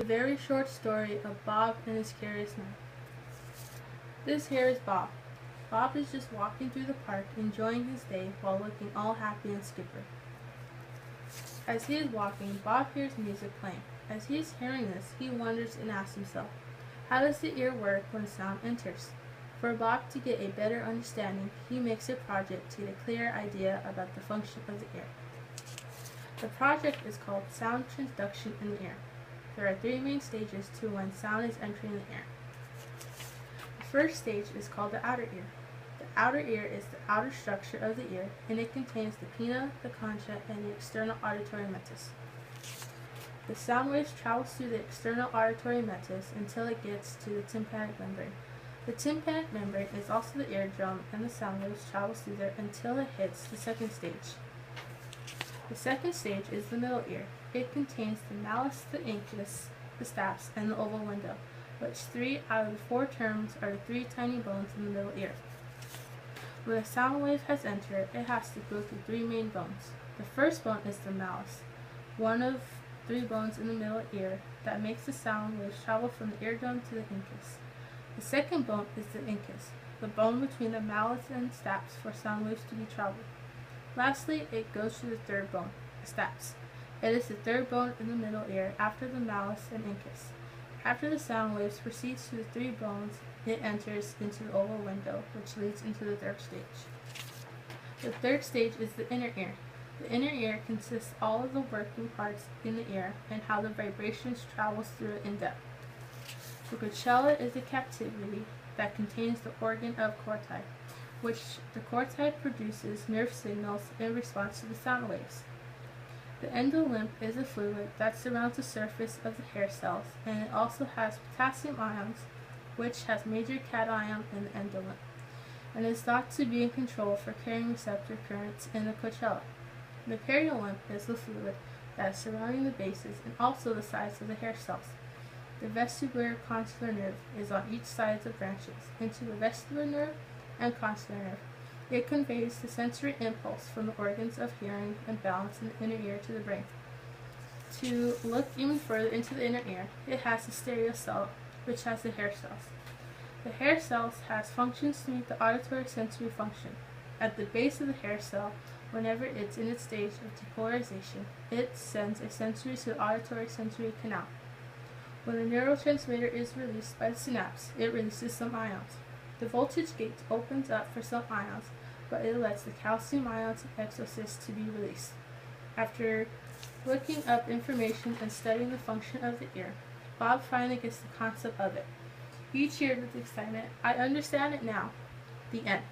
A very short story of Bob and his curious man. This here is Bob. Bob is just walking through the park, enjoying his day while looking all happy and skipper. As he is walking, Bob hears music playing. As he is hearing this, he wonders and asks himself, how does the ear work when sound enters? For Bob to get a better understanding, he makes a project to get a clear idea about the function of the ear. The project is called sound transduction in the ear. There are 3 main stages to when sound is entering the ear. The first stage is called the outer ear. The outer ear is the outer structure of the ear, and it contains the pinna, the concha, and the external auditory meatus. The sound waves travels through the external auditory meatus until it gets to the tympanic membrane. The tympanic membrane is also the eardrum, and the sound waves travels through there until it hits the second stage. The second stage is the middle ear. It contains the malleus, the incus, the stapes, and the oval window, which 3 out of the 4 terms are the 3 tiny bones in the middle ear. When a sound wave has entered, it has to go through 3 main bones. The first bone is the malleus, one of 3 bones in the middle ear that makes the sound waves travel from the eardrum to the incus. The second bone is the incus, the bone between the malleus and stapes for sound waves to be traveled. Lastly, it goes to the third bone, the stapes. It is the third bone in the middle ear after the malleus and incus. After the sound waves proceeds to the 3 bones, it enters into the oval window, which leads into the third stage. The third stage is the inner ear. The inner ear consists all of the working parts in the ear and how the vibrations travels through it in depth. The cochlear is the cavity that contains the organ of corti, which the corti produces nerve signals in response to the sound waves. The endolymph is a fluid that surrounds the surface of the hair cells, and it also has potassium ions, which has major cation in the endolymph, and is thought to be in control for carrying receptor currents in the cochlear. The periolymph is the fluid that is surrounding the bases and also the sides of the hair cells. The vestibular consular nerve is on each side of the branches into the vestibular nerve and consular nerve. It conveys the sensory impulse from the organs of hearing and balance in the inner ear to the brain. To look even further into the inner ear, it has the stereo cell, which has the hair cells. The hair cells has functions to meet the auditory sensory function. At the base of the hair cell, whenever it's in its stage of depolarization, it sends a sensory to the auditory sensory canal. When a neurotransmitter is released by the synapse, it releases some ions. The voltage gate opens up for some ions, but it lets the calcium ions and exocysts to be released. After looking up information and studying the function of the ear, Bob finally gets the concept of it. He cheered with excitement. I understand it now. The end.